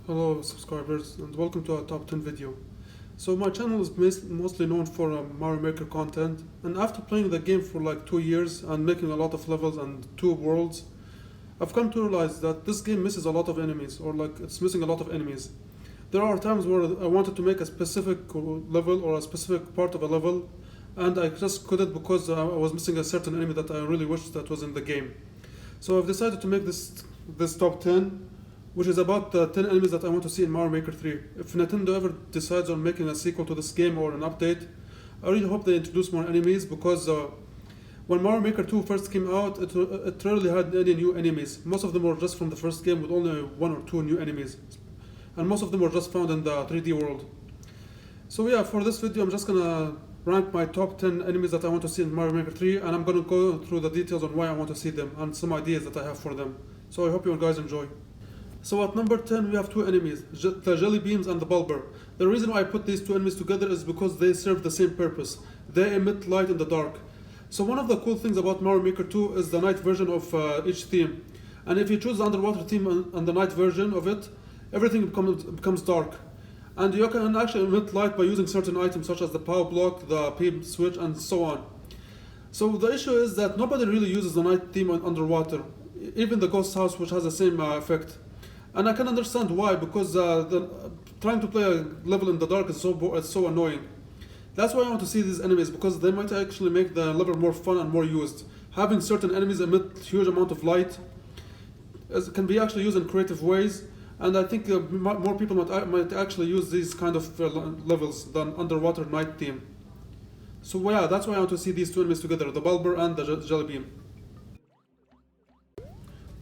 Hello subscribers and welcome to our top 10 video. So my channel is mostly known for Mario Maker content, and after playing the game for like 2 years and making a lot of levels and 2 worlds, I've come to realize that this game misses a lot of enemies, or like it's missing a lot of enemies. There are times where I wanted to make a specific level or a specific part of a level, and I just couldn't because I was missing a certain enemy that I really wished that was in the game. So I've decided to make this top 10, which is about the 10 enemies that I want to see in Mario Maker 3. If Nintendo ever decides on making a sequel to this game or an update, I really hope they introduce more enemies, because when Mario Maker 2 first came out, it rarely had any new enemies. Most of them were just from the first game with only 1 or 2 new enemies. And most of them were just found in the 3D world. So yeah, for this video I'm just gonna rank my top 10 enemies that I want to see in Mario Maker 3, and I'm gonna go through the details on why I want to see them and some ideas that I have for them. So I hope you guys enjoy. So at number 10 we have 2 enemies, the Jelly Beams and the Bulber. The reason why I put these 2 enemies together is because they serve the same purpose. They emit light in the dark. So one of the cool things about Mario Maker 2 is the night version of each theme. And if you choose the underwater theme and the night version of it, everything becomes dark. And you can actually emit light by using certain items such as the power block, the P switch, and so on. So the issue is that nobody really uses the night theme underwater, even the Ghost House, which has the same effect. And I can understand why, because trying to play a level in the dark is so annoying. That's why I want to see these enemies, because they might actually make the level more fun and more used. Having certain enemies emit huge amount of light can be actually used in creative ways, and I think more people might actually use these kind of levels than underwater night theme. So yeah, that's why I want to see these 2 enemies together, the Bulber and the Jelly Beam.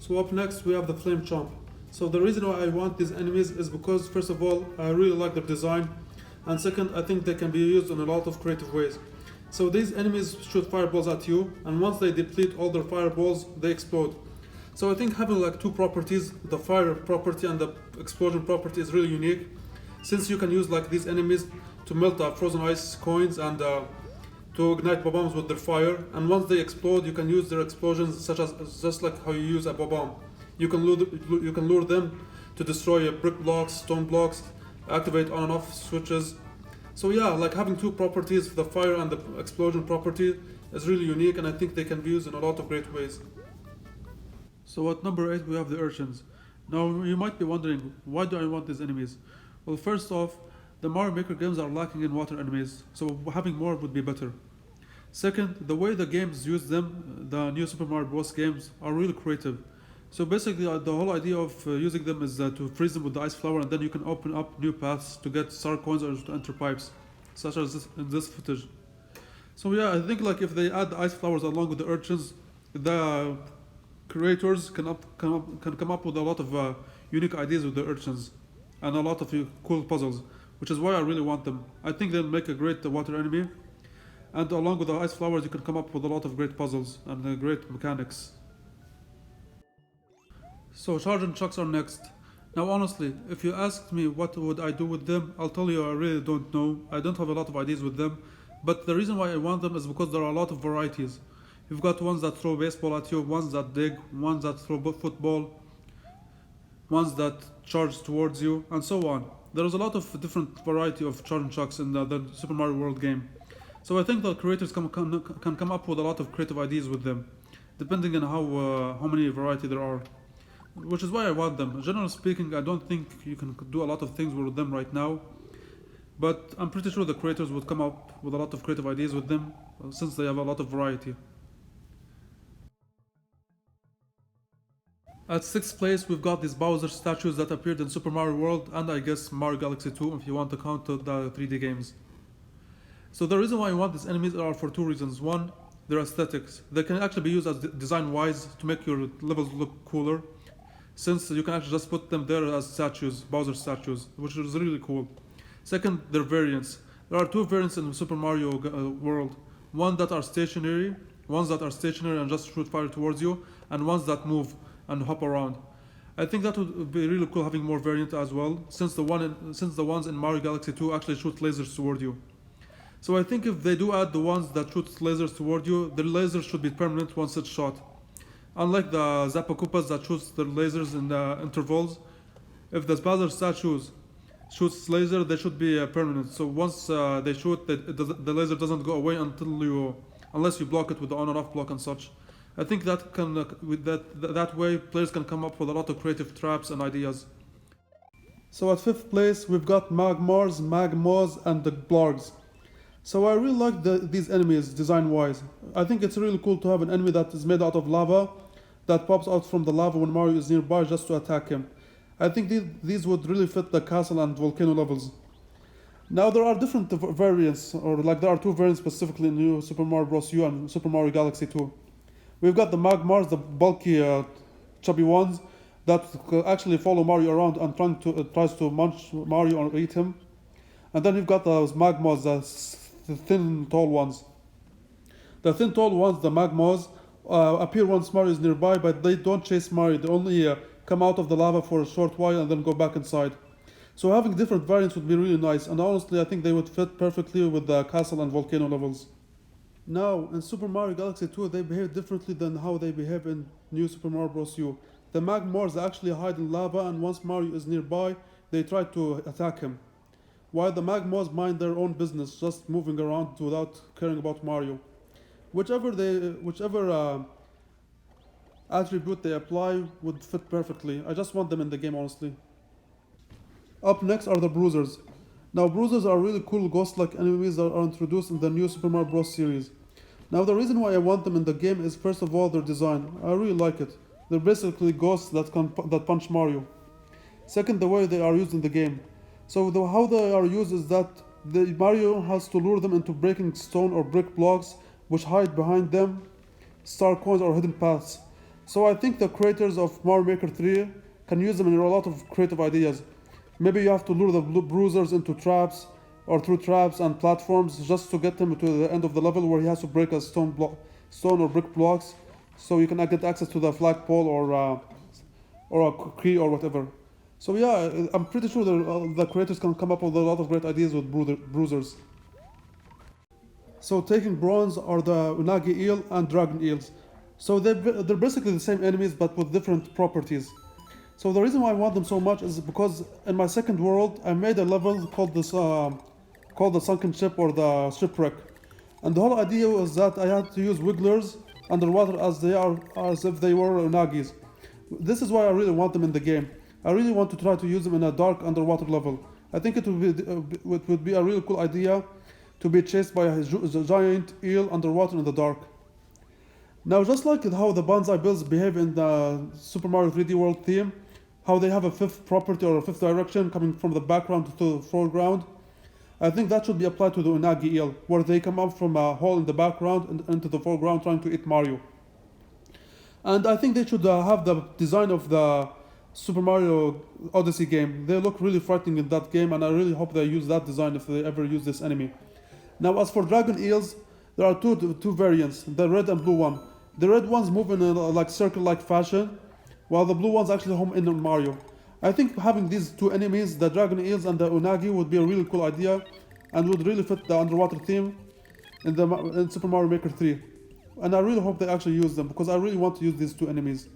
So up next we have the Flame Chomp. So the reason why I want these enemies is because, first of all, I really like their design, and second, I think they can be used in a lot of creative ways. So these enemies shoot fireballs at you, and once they deplete all their fireballs, they explode. So I think having like 2 properties, the fire property and the explosion property, is really unique, since you can use like these enemies to melt frozen ice coins and to ignite bombs with their fire, and once they explode, you can use their explosions such as just like how you use a bomb. You can lure them to destroy brick blocks, stone blocks, activate on and off switches. So yeah, like having 2 properties, the fire and the explosion property, is really unique, and I think they can be used in a lot of great ways. So at number 8 we have the Urchins. Now you might be wondering, why do I want these enemies? Well, first off, the Mario Maker games are lacking in water enemies, so having more would be better. Second, the way the games use them, the new Super Mario Bros. Games, are really creative. So basically the whole idea of using them is to freeze them with the ice flower, and then you can open up new paths to get star coins or to enter pipes, such as in this footage. So yeah, I think like if they add the ice flowers along with the urchins, the creators can come up with a lot of unique ideas with the urchins and a lot of cool puzzles, which is why I really want them. I think they'll make a great water enemy, and along with the ice flowers you can come up with a lot of great puzzles and great mechanics. So charging chucks are next. Now honestly, if you asked me what would I do with them, I'll tell you I really don't know. I don't have a lot of ideas with them, but the reason why I want them is because there are a lot of varieties. You've got ones that throw baseball at you, ones that dig, ones that throw football, ones that charge towards you, and so on. There is a lot of different variety of charging chucks in the Super Mario World game. So I think the creators can come up with a lot of creative ideas with them, depending on how many variety there are. Which is why I want them. Generally speaking, I don't think you can do a lot of things with them right now, but I'm pretty sure the creators would come up with a lot of creative ideas with them, since they have a lot of variety. At 6th place we've got these Bowser statues that appeared in Super Mario World and I guess Mario Galaxy 2 if you want to count the 3D games. So the reason why I want these enemies are for 2 reasons. One, their aesthetics. They can actually be used as design-wise to make your levels look cooler, since you can actually just put them there as statues, Bowser statues, which is really cool. Second, their variants. There are 2 variants in Super Mario World. Ones that are stationary and just shoot fire towards you, and ones that move and hop around. I think that would be really cool having more variant as well, since the ones in Mario Galaxy 2 actually shoot lasers toward you. So I think if they do add the ones that shoot lasers toward you, the lasers should be permanent once it's shot. Unlike the Zappa Koopas that shoots their lasers in the intervals, If the Bowser statues shoots laser, they should be permanent. So once they shoot, the laser doesn't go away unless you block it with the on and off block and such. I think that can with that way players can come up with a lot of creative traps and ideas. So at fifth place we've got Magmars, Magmos, and the Blargs. So I really like these enemies design-wise. I think it's really cool to have an enemy that is made out of lava that pops out from the lava when Mario is nearby just to attack him. I think these would really fit the castle and volcano levels. Now there are different variants, or like there are two variants specifically in New Super Mario Bros. U and Super Mario Galaxy 2. We've got the Magmars, the bulky, chubby ones that actually follow Mario around and tries to munch Mario or eat him. And then we've got those Magmos, the thin, tall ones. The thin, tall ones, the Magmos, appear once Mario is nearby, but they don't chase Mario. They only come out of the lava for a short while and then go back inside. So having different variants would be really nice, and honestly I think they would fit perfectly with the castle and volcano levels. Now, in Super Mario Galaxy 2, they behave differently than how they behave in New Super Mario Bros. U. The Magmars actually hide in lava, and once Mario is nearby, they try to attack him. While the Magmos mind their own business, just moving around without caring about Mario. Whichever attribute they apply would fit perfectly. I just want them in the game, honestly. Up next are the Bruisers. Now, Bruisers are really cool ghost-like enemies that are introduced in the new Super Mario Bros. Series. Now, the reason why I want them in the game is first of all their design. I really like it. They're basically ghosts that punch Mario. Second, the way they are used in the game. So how they are used is that Mario has to lure them into breaking stone or brick blocks which hide behind them star coins or hidden paths. So I think the creators of Mario Maker 3 can use them in a lot of creative ideas. Maybe you have to lure the Bruisers into traps or through traps and platforms just to get him to the end of the level where he has to break a stone or brick blocks so you can get access to the flagpole or a key or whatever. So yeah, I'm pretty sure the creators can come up with a lot of great ideas with Bruisers. So taking bronze are the Unagi eel and dragon eels. So they're basically the same enemies but with different properties. So the reason why I want them so much is because in my second world I made a level called the sunken ship or the shipwreck, and the whole idea was that I had to use wigglers underwater as if they were unagis. This is why I really want them in the game. I really want to try to use them in a dark underwater level. I think it would be a really cool idea to be chased by a giant eel underwater in the dark. Now, just like how the Banzai Bills behave in the Super Mario 3D World theme, how they have a fifth property or a fifth direction coming from the background to the foreground, I think that should be applied to the Unagi eel, where they come up from a hole in the background and into the foreground trying to eat Mario. And I think they should have the design of the Super Mario Odyssey game. They look really frightening in that game, and I really hope they use that design if they ever use this enemy. Now, as for dragon eels, there are two variants, the red and blue one. The red ones move in a circle-like fashion, while the blue ones actually home in on Mario. I think having these two enemies, the dragon eels and the unagi, would be a really cool idea and would really fit the underwater theme in Super Mario Maker 3. And I really hope they actually use them, because I really want to use these two enemies.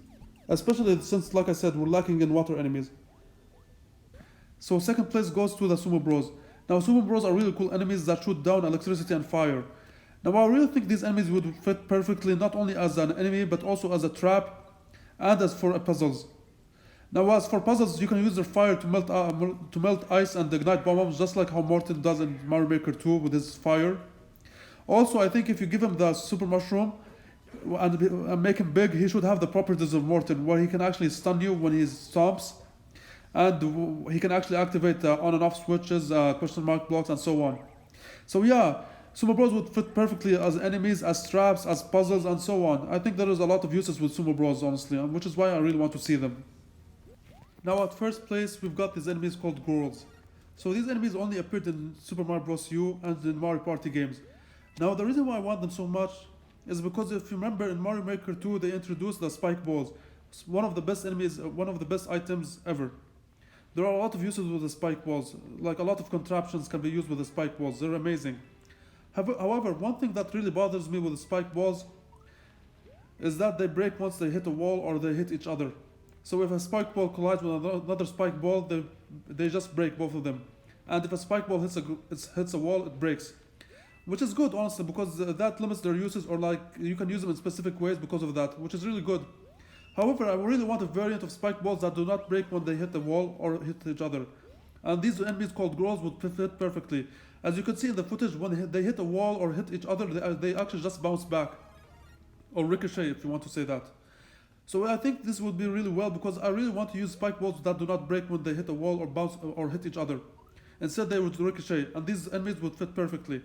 Especially since, like I said, we're lacking in water enemies. So second place goes to the Sumo Bros. Now, Sumo Bros are really cool enemies that shoot down electricity and fire. Now, I really think these enemies would fit perfectly not only as an enemy but also as a trap and as for puzzles. Now, as for puzzles, you can use their fire to melt ice and ignite bombs, just like how Morton does in Mario Maker 2 with his fire. Also, I think if you give him the Super Mushroom and make him big, he should have the properties of Morton, where he can actually stun you when he stomps, and he can actually activate on and off switches, question mark blocks, and so on. So yeah, Sumo Bros would fit perfectly as enemies, as traps, as puzzles, and so on. I think there is a lot of uses with Sumo Bros, honestly, which is why I really want to see them. Now at first place, we've got these enemies called Gorls. So these enemies only appeared in Super Mario Bros. U and in Mario Party games. Now the reason why I want them so much is because if you remember in Mario Maker 2, they introduced the spike balls. It's one of the best enemies, one of the best items ever. There are a lot of uses with the spike balls, like a lot of contraptions can be used with the spike balls. They're amazing. However, one thing that really bothers me with the spike balls is that they break once they hit a wall or they hit each other. So if a spike ball collides with another spike ball, they just break both of them. And if a spike ball hits a wall, it breaks. Which is good, honestly, because that limits their uses, or like you can use them in specific ways because of that, which is really good. However, I really want a variant of spike balls that do not break when they hit the wall or hit each other. And these enemies called growls would fit perfectly. As you can see in the footage, when they hit a wall or hit each other, they actually just bounce back. Or ricochet, if you want to say that. So I think this would be really well, because I really want to use spike balls that do not break when they hit a wall or bounce or hit each other. Instead, they would ricochet, and these enemies would fit perfectly.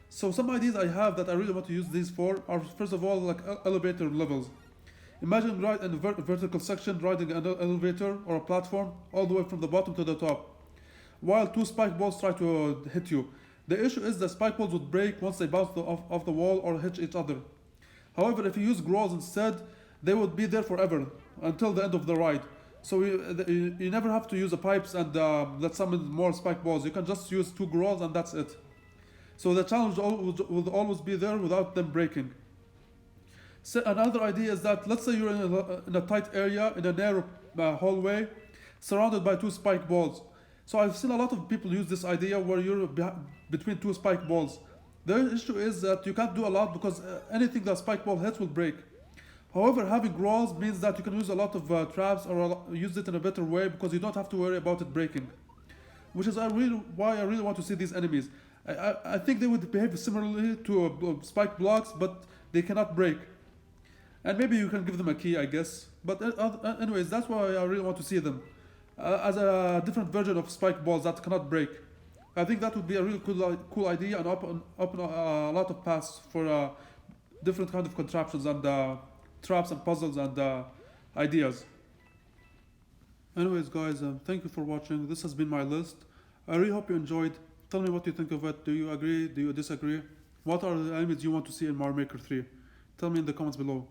So some ideas I have that I really want to use these for are, first of all, like elevator levels. Imagine right in a vertical section riding an elevator or a platform all the way from the bottom to the top, while two spike balls try to hit you. The issue is that spike balls would break once they bounce off the wall or hit each other. However, if you use growls instead, they would be there forever, until the end of the ride. So you never have to use the pipes and let summon more spike balls. You can just use two growls and that's it. So the challenge will always be there without them breaking. So another idea is that, let's say you're in a tight area, in a narrow hallway, surrounded by two spike balls. So I've seen a lot of people use this idea where you're between two spike balls. The issue is that you can't do a lot, because anything that spike ball hits will break. However, having growls means that you can use a lot of traps, or use it in a better way, because you don't have to worry about it breaking. Which is why I really want to see these enemies. I think they would behave similarly to spike blocks, but they cannot break. And maybe you can give them a key, I guess. But anyways, that's why I really want to see them. As a different version of spike balls that cannot break. I think that would be a really cool idea, and open a lot of paths for different kind of contraptions and traps and puzzles and ideas. Anyways, guys, thank you for watching. This has been my list. I really hope you enjoyed. Tell me what you think of it. Do you agree? Do you disagree? What are the enemies you want to see in Mario Maker 3? Tell me in the comments below.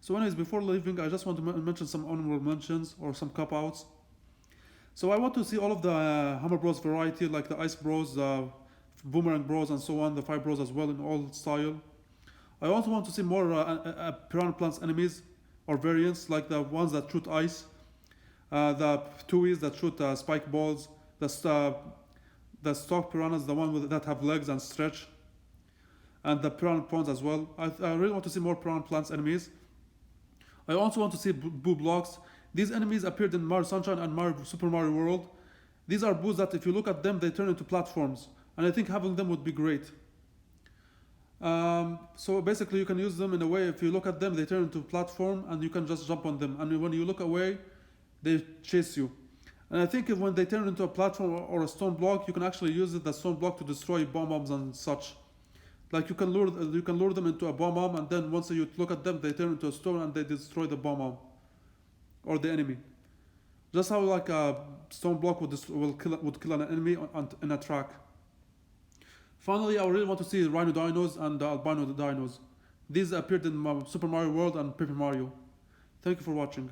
So anyways, before leaving, I just want to mention some honorable mentions or some cop-outs. So I want to see all of the Hammer Bros variety, like the Ice Bros, Boomerang Bros, and so on, the Fire Bros as well, in all style. I also want to see more Piranha Plants enemies or variants, like the ones that shoot ice, the Tuies that shoot spike balls, the stock piranhas, the one that have legs and stretch, and the Piranha Prawns as well. I really want to see more Piranha Plants enemies. I also want to see Boo Blocks. These enemies appeared in Mario Sunshine and Super Mario World. These are boos that, if you look at them, they turn into platforms, and I think having them would be great. So basically you can use them in a way, if you look at them, they turn into a platform and you can just jump on them, and when you look away, they chase you. And I think when they turn into a platform or a stone block, you can actually use the stone block to destroy bombs and such. Like you can lure them into a bomb, and then once you look at them, they turn into a stone and they destroy the bomb or the enemy. Just how like a stone block would kill an enemy in a track. Finally, I really want to see Rhino Dinos and Albino Dinos. These appeared in Super Mario World and Paper Mario. Thank you for watching.